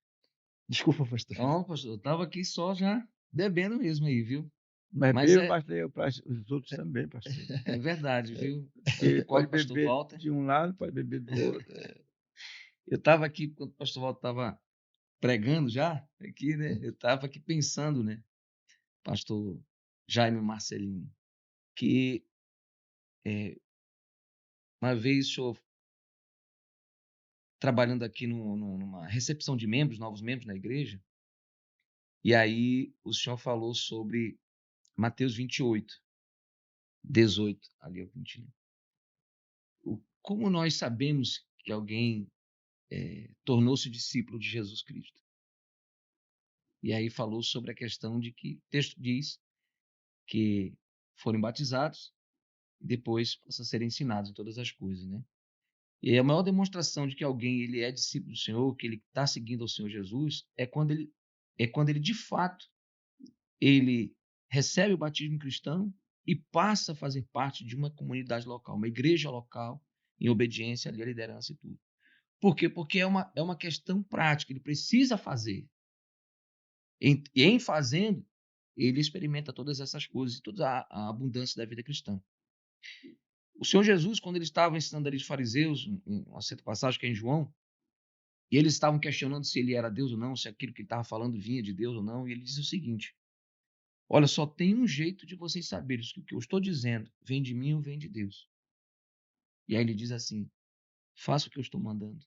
desculpa, pastor. Não, pastor, eu estava aqui só já bebendo mesmo aí, viu? Mas Mas beba, para os outros também, pastor. é verdade, viu? Ele Concordo, pode pastor beber Walter. de um lado, pode beber do outro. Eu estava aqui, quando o pastor Walter estava pregando já, aqui, né? Eu estava aqui pensando, né? Pastor Jaime Marcelino, que uma vez o senhor trabalhando aqui numa recepção de membros, novos membros na igreja, e aí o senhor falou sobre Mateus 28, 18, ali eu continuo. Como nós sabemos que alguém tornou-se discípulo de Jesus Cristo? E aí falou sobre a questão de que o texto diz que forem batizados e depois possam ser ensinados em todas as coisas, né? E a maior demonstração de que alguém ele é discípulo do Senhor, que ele está seguindo ao Senhor Jesus, é quando ele de fato ele recebe o batismo cristão e passa a fazer parte de uma comunidade local, uma igreja local, em obediência ali à liderança e tudo. Por quê? Porque é uma questão prática, ele precisa fazer. E em fazendo, ele experimenta todas essas coisas e toda a abundância da vida cristã. O Senhor Jesus, quando ele estava ensinando ali os fariseus, em uma certa passagem que é em João, e eles estavam questionando se ele era Deus ou não, se aquilo que ele estava falando vinha de Deus ou não, e ele diz o seguinte: olha, só tem um jeito de vocês saberem se o que eu estou dizendo vem de mim ou vem de Deus. E aí ele diz assim: faça o que eu estou mandando.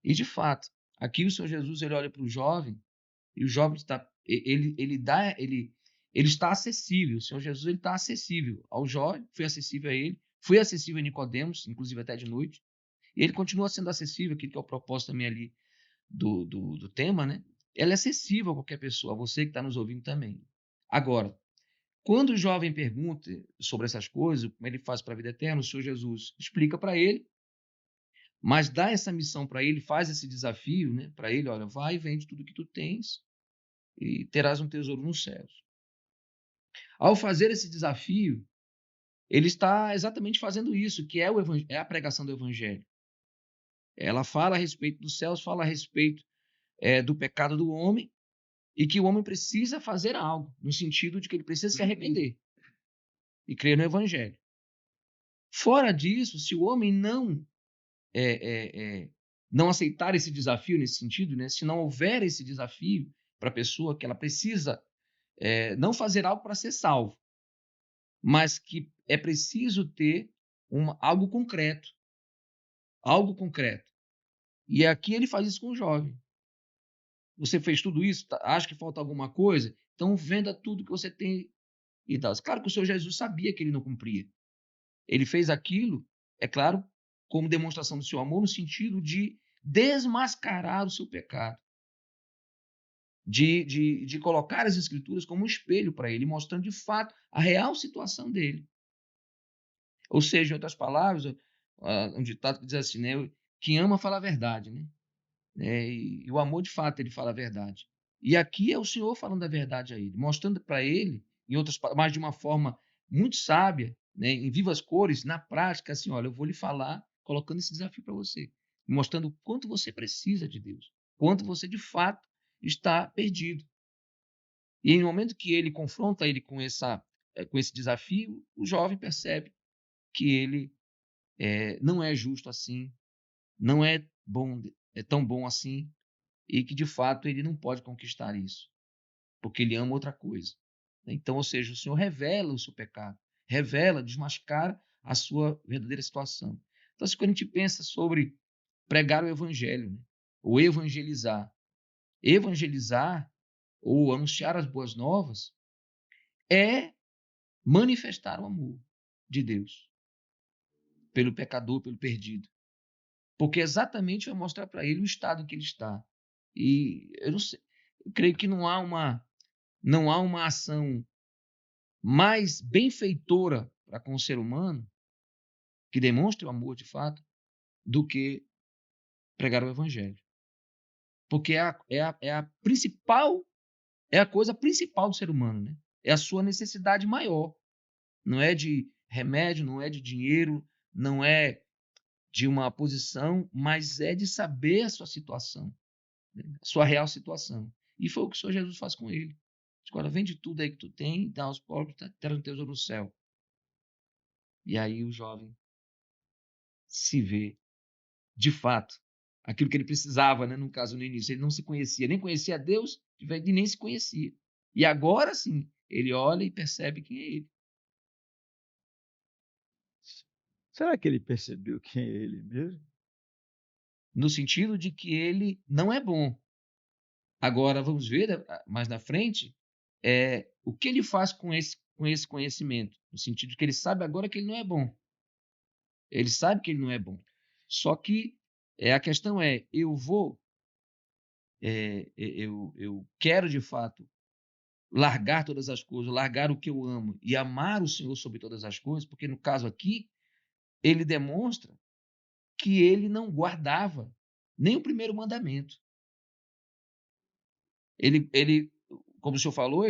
E de fato, aqui o Senhor Jesus ele olha para o jovem, e o jovem está, ele está acessível. O Senhor Jesus ele está acessível ao jovem, foi acessível a ele, foi acessível a Nicodemos, inclusive até de noite. E ele continua sendo acessível, aquilo que é o propósito também ali do tema, né? Ela é acessível a qualquer pessoa, a você que está nos ouvindo também. Agora, quando o jovem pergunta sobre essas coisas, como ele faz para a vida eterna, o Senhor Jesus explica para ele, mas dá essa missão para ele, faz esse desafio, né, para ele, olha, vai e vende tudo que tu tens e terás um tesouro nos céus. Ao fazer esse desafio, ele está exatamente fazendo isso, que é a pregação do evangelho. Ela fala a respeito dos céus, fala a respeito do pecado do homem, e que o homem precisa fazer algo, no sentido de que ele precisa se arrepender e crer no evangelho. Fora disso, se o homem não aceitar esse desafio nesse sentido, né, se não houver esse desafio para a pessoa que ela precisa não fazer algo para ser salvo, mas que é preciso ter algo concreto. Algo concreto. E aqui ele faz isso com o jovem. Você fez tudo isso? Acha que falta alguma coisa? Então venda tudo que você tem e tal. Claro que o Senhor Jesus sabia que ele não cumpria. Ele fez aquilo, é claro, como demonstração do seu amor, no sentido de desmascarar o seu pecado. De colocar as Escrituras como um espelho para ele, mostrando de fato a real situação dele. Ou seja, em outras palavras, um ditado que diz assim, né? Quem ama fala a verdade, né? E o amor, de fato, ele fala a verdade. E aqui é o Senhor falando a verdade a ele, mostrando para ele, mas de uma forma muito sábia, né, em vivas cores, na prática, assim, olha, eu vou lhe falar, colocando esse desafio para você, mostrando o quanto você precisa de Deus, quanto você, de fato, está perdido. E no momento que ele confronta ele com esse desafio, o jovem percebe que ele não é justo assim, não é bom, é tão bom assim, e que de fato ele não pode conquistar isso, porque ele ama outra coisa. Então, ou seja, o Senhor revela o seu pecado, revela, desmascara a sua verdadeira situação. Então, quando a gente pensa sobre pregar o evangelho, né, ou evangelizar ou anunciar as boas novas é manifestar o amor de Deus pelo pecador, pelo perdido. Porque exatamente vai mostrar para ele o estado em que ele está. E eu não sei, eu creio que não há uma ação mais benfeitora para com o ser humano, que demonstre o amor de fato, do que pregar o evangelho. Porque é a coisa principal do ser humano, né? É a sua necessidade maior. Não é de remédio, não é de dinheiro, não é de uma posição, mas é de saber a sua situação, né? A sua real situação. E foi o que o Senhor Jesus faz com ele. Agora, vende tudo aí que tu tem, dá aos pobres, terá um tesouro no céu. E aí o jovem se vê, de fato, aquilo que ele precisava, né? No caso, no início, ele não se conhecia, nem conhecia Deus e nem se conhecia. E agora sim, ele olha e percebe quem é ele. Será que ele percebeu quem é ele mesmo? No sentido de que ele não é bom. Agora, vamos ver mais na frente o que ele faz com esse conhecimento. No sentido de que ele sabe agora que ele não é bom. Ele sabe que ele não é bom. Só que a questão é, eu quero de fato largar todas as coisas, largar o que eu amo e amar o Senhor sobre todas as coisas, porque no caso aqui, ele demonstra que ele não guardava nem o primeiro mandamento. Ele como o senhor falou,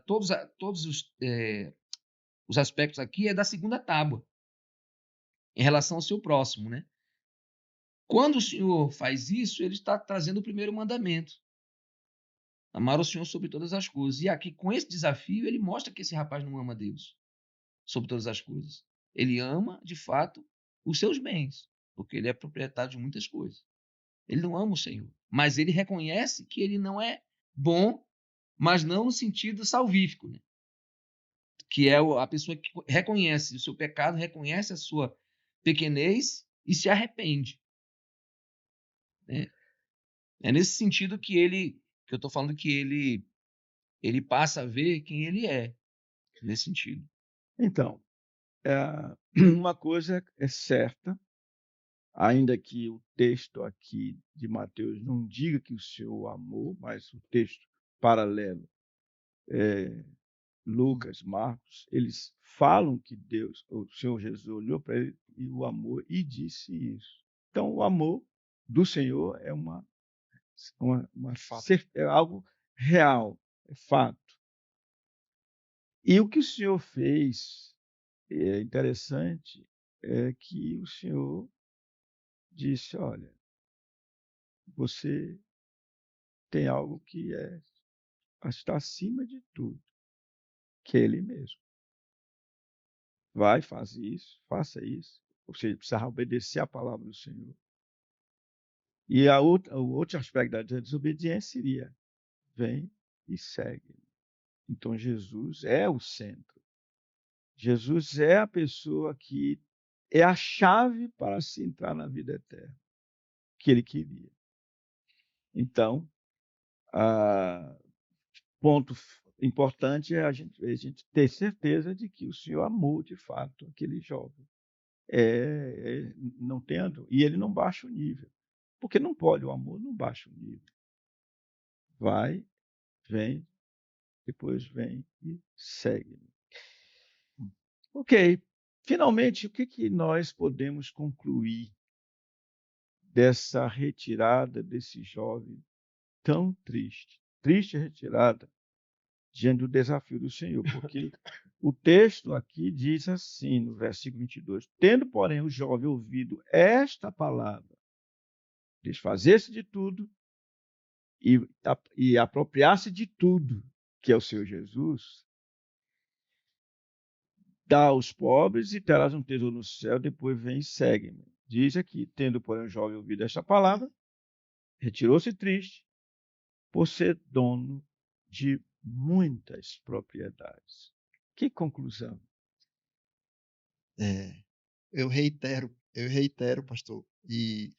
todos os aspectos aqui é da segunda tábua, em relação ao seu próximo, né? Quando o Senhor faz isso, ele está trazendo o primeiro mandamento. Amar o Senhor sobre todas as coisas. E aqui, com esse desafio, ele mostra que esse rapaz não ama Deus sobre todas as coisas. Ele ama, de fato, os seus bens, porque ele é proprietário de muitas coisas. Ele não ama o Senhor, mas ele reconhece que ele não é bom, mas não no sentido salvífico, né? Que é a pessoa que reconhece o seu pecado, reconhece a sua pequenez e se arrepende. É nesse sentido que eu estou falando que ele passa a ver quem ele é, nesse sentido. Então, uma coisa é certa, ainda que o texto aqui de Mateus não diga que o Senhor amou, mas o texto paralelo, Lucas, Marcos, eles falam que Deus, o Senhor Jesus olhou para ele e o amou e disse isso. Então, o amor do Senhor é Fato. é algo real, é fato. E o que o Senhor fez é interessante, é que o Senhor disse: olha, você tem algo que está acima de tudo, que é Ele mesmo. Vai, faz isso, faça isso. Ou seja, precisa obedecer à palavra do Senhor. E o outro aspecto da desobediência seria: vem e segue. Então, Jesus é o centro. Jesus é a pessoa que é a chave para se entrar na vida eterna, que ele queria. Então, ponto importante é a gente ter certeza de que o Senhor amou de fato aquele jovem. Não tendo, e ele não baixa o nível, porque não pode, o amor não baixa o nível. Vai, vem, depois vem e segue. Ok, finalmente, o que nós podemos concluir dessa retirada desse jovem tão triste? Triste retirada diante do desafio do Senhor, porque o texto aqui diz assim, no versículo 22, tendo, porém, o jovem ouvido esta palavra, desfazer-se de tudo e apropriar-se de tudo, que é o Senhor Jesus, dá aos pobres e terás um tesouro no céu, depois vem e segue-me. Diz aqui, tendo, porém, o jovem ouvido esta palavra, retirou-se triste, por ser dono de muitas propriedades. Que conclusão? Eu reitero, pastor, e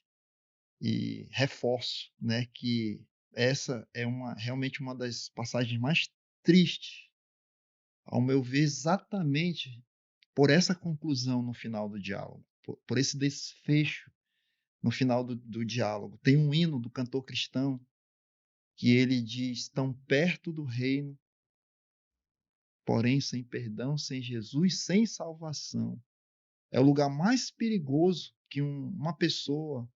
reforço, né, que essa é realmente uma das passagens mais tristes, ao meu ver, exatamente por essa conclusão no final do diálogo, por esse desfecho no final do diálogo. Tem um hino do cantor cristão que ele diz: tão perto do reino, porém sem perdão, sem Jesus, sem salvação. É o lugar mais perigoso que uma pessoa,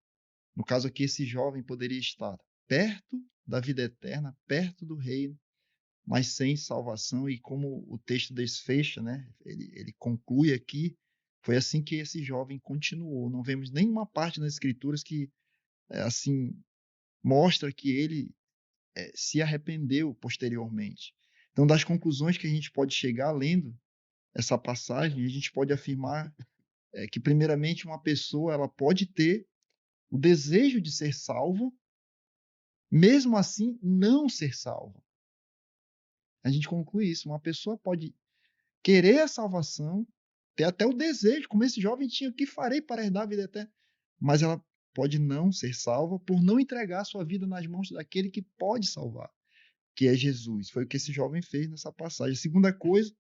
no caso aqui esse jovem, poderia estar. Perto da vida eterna, perto do reino, mas sem salvação. E como o texto desfecha, né? Ele conclui aqui, foi assim que esse jovem continuou. Não vemos nenhuma parte nas escrituras que assim mostra que ele se arrependeu posteriormente. Então, das conclusões que a gente pode chegar lendo essa passagem, a gente pode afirmar que, primeiramente, uma pessoa ela pode ter o desejo de ser salva, mesmo assim não ser salva. A gente conclui isso. Uma pessoa pode querer a salvação, ter até o desejo, como esse jovem tinha: o que farei para herdar a vida eterna? Mas ela pode não ser salva por não entregar sua vida nas mãos daquele que pode salvar, que é Jesus. Foi o que esse jovem fez nessa passagem. A segunda coisa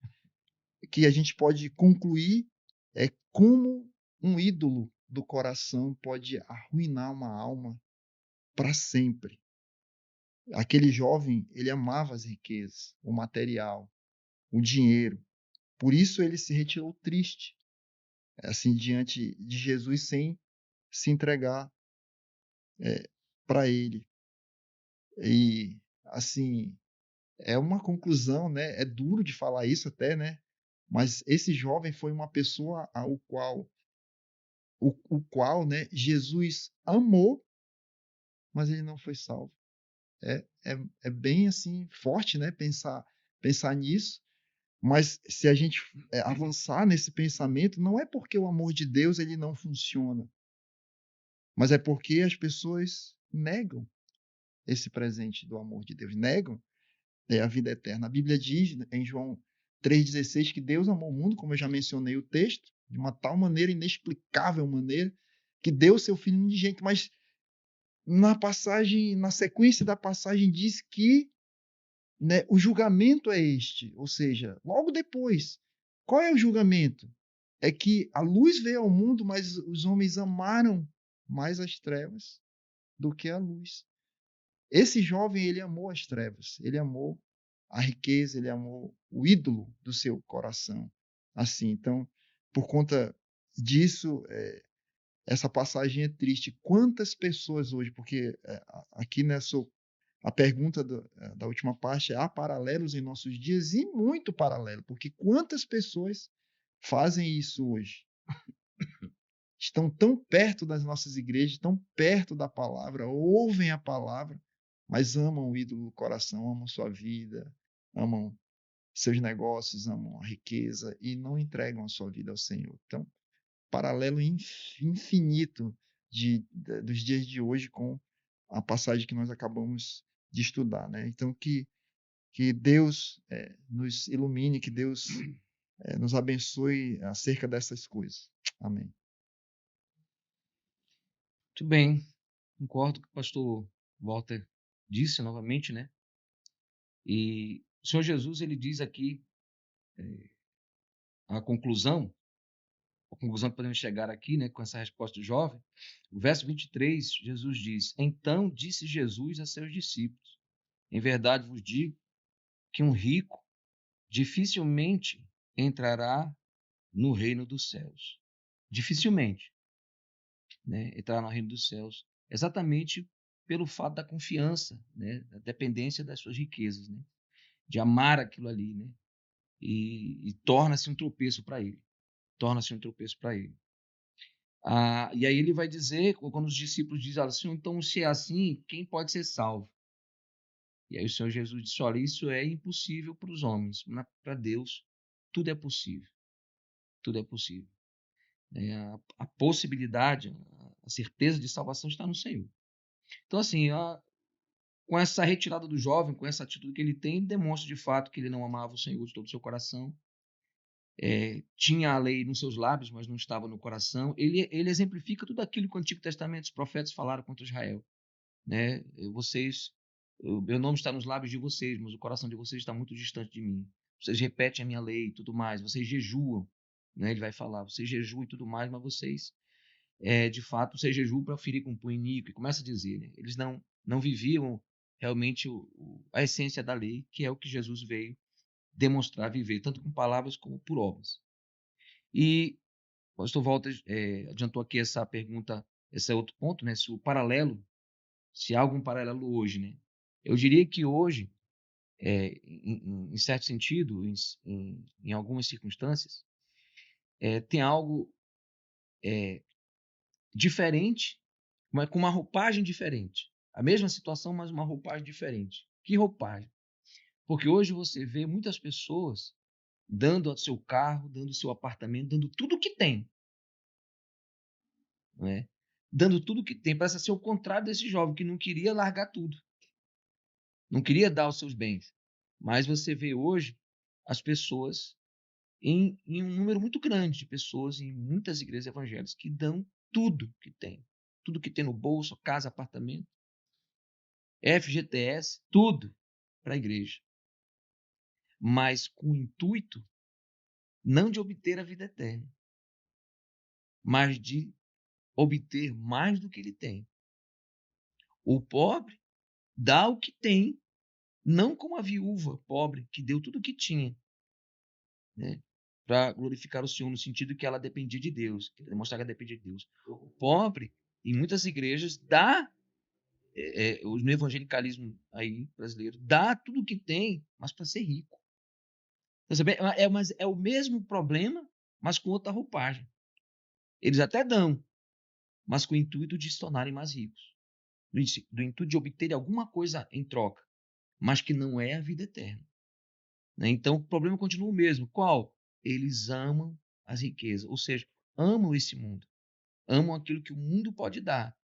que a gente pode concluir é como um ídolo do coração pode arruinar uma alma para sempre. Aquele jovem, ele amava as riquezas, o material, o dinheiro. Por isso ele se retirou triste, assim, diante de Jesus, sem se entregar para ele. E, assim, é uma conclusão, né? É duro de falar isso até, né? Mas esse jovem foi uma pessoa o qual, né, Jesus amou, mas ele não foi salvo. É bem assim forte, né, pensar nisso. Mas se a gente avançar nesse pensamento, não é porque o amor de Deus ele não funciona, mas é porque as pessoas negam esse presente do amor de Deus, negam a vida eterna. A Bíblia diz em João 3,16 que Deus amou o mundo, como eu já mencionei o texto, de uma tal maneira, inexplicável maneira, que deu seu Filho unigênito. Mas na sequência da passagem diz que, né, o julgamento é este, ou seja, logo depois. Qual é o julgamento? É que a luz veio ao mundo, mas os homens amaram mais as trevas do que a luz. Esse jovem, ele amou as trevas, ele amou a riqueza, ele amou o ídolo do seu coração. Assim, então, por conta disso, essa passagem é triste. Quantas pessoas hoje, porque aqui a pergunta da última parte é: há paralelos em nossos dias? E muito paralelo, porque quantas pessoas fazem isso hoje? Estão tão perto das nossas igrejas, tão perto da palavra, ouvem a palavra, mas amam o ídolo do coração, amam sua vida, amam seus negócios, amam a riqueza e não entregam a sua vida ao Senhor. Então, paralelo infinito dos dias de hoje com a passagem que nós acabamos de estudar, né? Então, que Deus nos ilumine, que Deus nos abençoe acerca dessas coisas. Amém. Muito bem, concordo com o pastor Walter disse novamente, né? E o Senhor Jesus, ele diz aqui a conclusão que podemos chegar aqui, né, com essa resposta do jovem. O verso 23, Jesus diz: Então disse Jesus a seus discípulos: Em verdade vos digo que um rico dificilmente entrará no reino dos céus. Dificilmente, né, entrará no reino dos céus. Exatamente pelo fato da confiança, né, da dependência das suas riquezas, né, de amar aquilo ali, né, e torna-se um tropeço para ele. Torna-se um tropeço para ele. E aí ele vai dizer, quando os discípulos dizem assim, então se é assim, quem pode ser salvo? E aí o Senhor Jesus disse, olha, isso é impossível para os homens, mas para Deus tudo é possível. Tudo é possível. A possibilidade, a certeza de salvação está no Senhor. Então assim, com essa retirada do jovem, com essa atitude que ele tem, ele demonstra de fato que ele não amava o Senhor de todo o seu coração. Tinha a lei nos seus lábios, mas não estava no coração. Ele exemplifica tudo aquilo que o Antigo Testamento, os profetas falaram contra Israel, né? Meu nome está nos lábios de vocês, mas o coração de vocês está muito distante de mim. Vocês repetem a minha lei e tudo mais, vocês jejuam, né? Ele vai falar, vocês jejuam e tudo mais, mas vocês, de fato, vocês jejuam para ferir com um punho iníquo. E começa a dizer, né? Eles não viviam realmente a essência da lei, que é o que Jesus veio demonstrar, viver, tanto com palavras como por obras. E o pastor Walter adiantou aqui essa pergunta, esse é outro ponto, né? Se há algum paralelo hoje, né? Eu diria que hoje, em certo sentido, em algumas circunstâncias, tem algo diferente, mas com uma roupagem diferente. A mesma situação, mas uma roupagem diferente. Que roupagem? Porque hoje você vê muitas pessoas dando o seu carro, dando o seu apartamento, dando tudo o que tem. Não é? Dando tudo o que tem. Parece ser o contrário desse jovem que não queria largar tudo. Não queria dar os seus bens. Mas você vê hoje as pessoas, em um número muito grande de pessoas, em muitas igrejas evangélicas, que dão tudo que tem. Tudo que tem no bolso, casa, apartamento, FGTS, tudo para a igreja. Mas com o intuito não de obter a vida eterna, mas de obter mais do que ele tem. O pobre dá o que tem, não como a viúva pobre que deu tudo o que tinha, né, para glorificar o Senhor, no sentido que ela dependia de Deus, que demonstrar que ela dependia de Deus. O pobre, em muitas igrejas, dá, no evangelicalismo aí brasileiro, dá tudo o que tem, mas para ser rico. É o mesmo problema, mas com outra roupagem. Eles até dão, mas com o intuito de se tornarem mais ricos, do intuito de obter alguma coisa em troca, mas que não é a vida eterna. Né? Então, o problema continua o mesmo. Qual? Eles amam as riquezas, ou seja, amam esse mundo, amam aquilo que o mundo pode dar,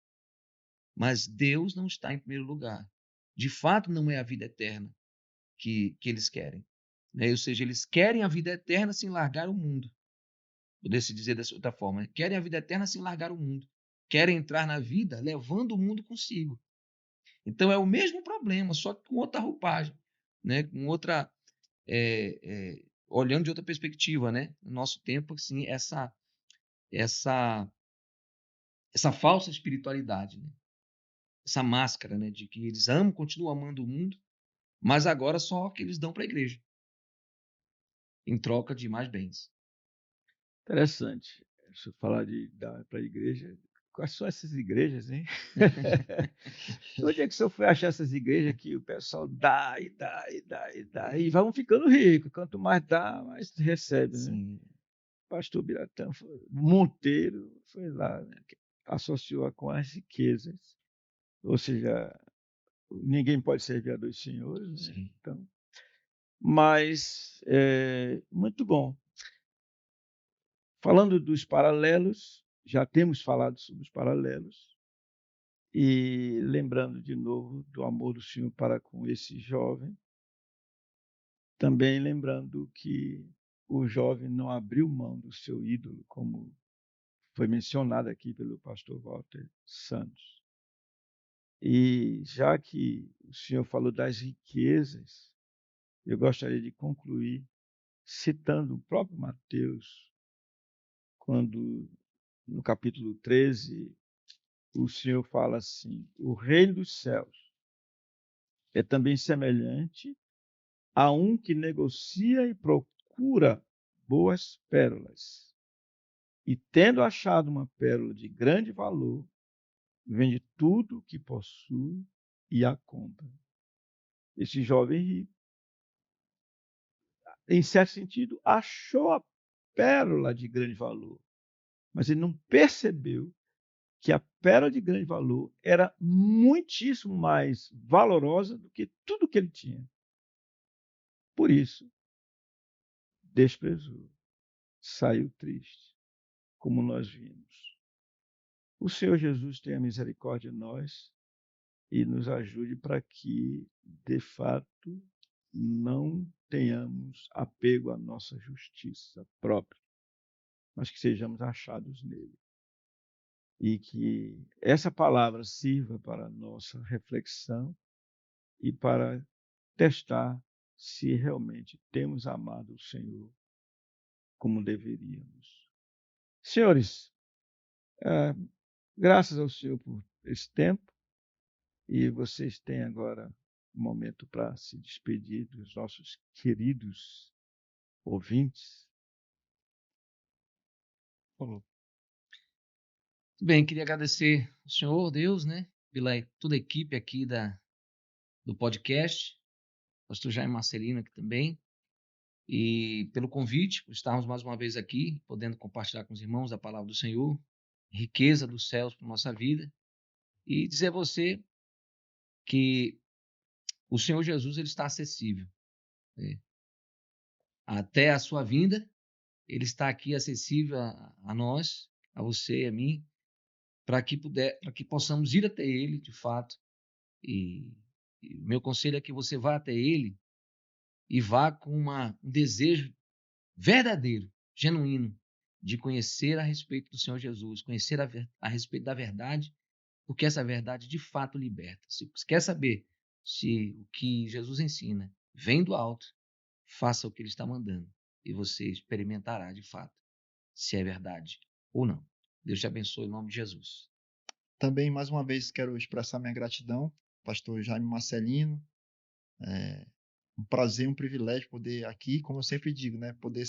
mas Deus não está em primeiro lugar. De fato, não é a vida eterna que eles querem. Né? Ou seja, eles querem a vida eterna sem largar o mundo. Poder-se dizer dessa outra forma, né? Querem a vida eterna sem largar o mundo. Querem entrar na vida levando o mundo consigo. Então, é o mesmo problema, só que com outra roupagem, né? Com outra... olhando de outra perspectiva, né? No nosso tempo, assim, essa falsa espiritualidade, né? Essa máscara, né? De que eles continuam amando o mundo, mas agora só que eles dão para a igreja, em troca de mais bens. Interessante. Se eu falar de dar para a igreja, quais são essas igrejas, hein? Onde é que o senhor foi achar essas igrejas que o pessoal dá e dá e dá e dá e vão ficando ricos? Quanto mais dá, mais recebe, né? Sim. Pastor Biratã Monteiro foi lá, né, que associou com as riquezas. Ou seja, ninguém pode servir a dois senhores, né? Sim. Então, mas muito bom. Falando dos paralelos, já temos falado sobre os paralelos, e lembrando de novo do amor do Senhor para com esse jovem, também lembrando que o jovem não abriu mão do seu ídolo, como foi mencionado aqui pelo pastor Walter Santos. E já que o senhor falou das riquezas, eu gostaria de concluir citando o próprio Mateus, quando no capítulo 13, o Senhor fala assim: o reino dos céus é também semelhante a um que negocia e procura boas pérolas. E tendo achado uma pérola de grande valor, vende tudo o que possui e a compra. Esse jovem rico, em certo sentido, achou a pérola de grande valor, mas ele não percebeu que a pérola de grande valor era muitíssimo mais valorosa do que tudo que ele tinha. Por isso, desprezou, saiu triste, como nós vimos. O Senhor Jesus tenha misericórdia de nós e nos ajude para que, de fato, não tenhamos apego à nossa justiça própria, mas que sejamos achados nele. E que essa palavra sirva para a nossa reflexão e para testar se realmente temos amado o Senhor como deveríamos. Senhores, graças ao Senhor por esse tempo, e vocês têm agora um momento para se despedir dos nossos queridos ouvintes. Falou. Bem, queria agradecer ao senhor, Deus, né, pela toda a equipe aqui do podcast, pastor Jaime Marcelino aqui também, e pelo convite, por estarmos mais uma vez aqui, podendo compartilhar com os irmãos a palavra do Senhor, riqueza dos céus para a nossa vida, e dizer a você que o Senhor Jesus ele está acessível, né? Até a sua vinda, ele está aqui acessível a nós, a você e a mim, para que possamos ir até ele, de fato. E o meu conselho é que você vá até ele e vá com um desejo verdadeiro, genuíno, de conhecer a respeito do Senhor Jesus, conhecer a respeito da verdade, porque essa verdade de fato liberta. Se quer saber se o que Jesus ensina vem do alto, faça o que ele está mandando e você experimentará de fato se é verdade ou não. Deus te abençoe em nome de Jesus. Também, mais uma vez, quero expressar minha gratidão, pastor Jaime Marcelino. Um prazer, um privilégio poder aqui, como eu sempre digo, né, poder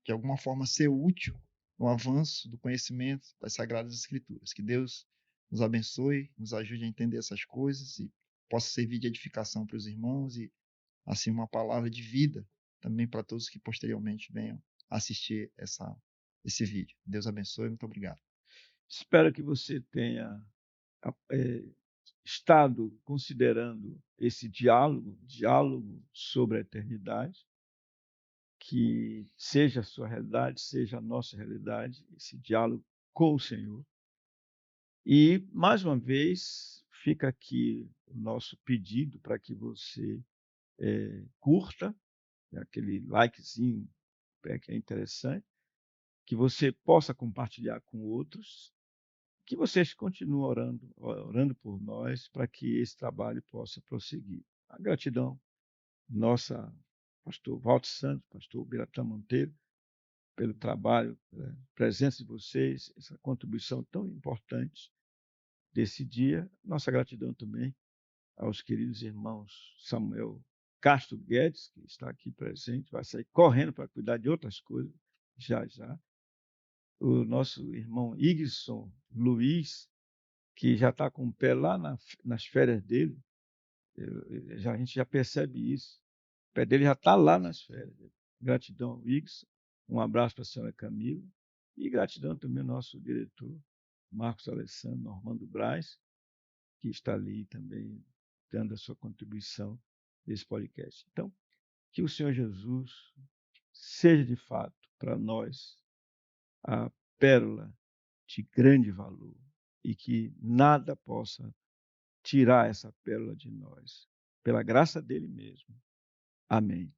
de alguma forma ser útil no avanço do conhecimento das Sagradas Escrituras. Que Deus nos abençoe, nos ajude a entender essas coisas e possa servir de edificação para os irmãos e, assim, uma palavra de vida também para todos que posteriormente venham assistir esse vídeo. Deus abençoe, muito obrigado. Espero que você tenha estado considerando esse diálogo sobre a eternidade, que seja a sua realidade, seja a nossa realidade, esse diálogo com o Senhor. E, mais uma vez, fica aqui o nosso pedido para que você curta, aquele likezinho que é interessante, que você possa compartilhar com outros, que vocês continuem orando por nós para que esse trabalho possa prosseguir. A gratidão nossa, pastor Walter Santos, pastor Biratã Monteiro, pelo trabalho, pela presença de vocês, essa contribuição tão importante desse dia. Nossa gratidão também aos queridos irmãos Samuel Castro Guedes, que está aqui presente, vai sair correndo para cuidar de outras coisas, já já. o nosso irmão Igson Luiz, que já está com o pé lá nas férias dele. A gente já percebe isso. O pé dele já está lá nas férias. Gratidão ao Igson. Um abraço para a senhora Camila. E gratidão também ao nosso diretor, Marcos Alessandro Normando Braz, que está ali também dando a sua contribuição nesse podcast. Então, que o Senhor Jesus seja de fato para nós a pérola de grande valor e que nada possa tirar essa pérola de nós, pela graça dele mesmo. Amém.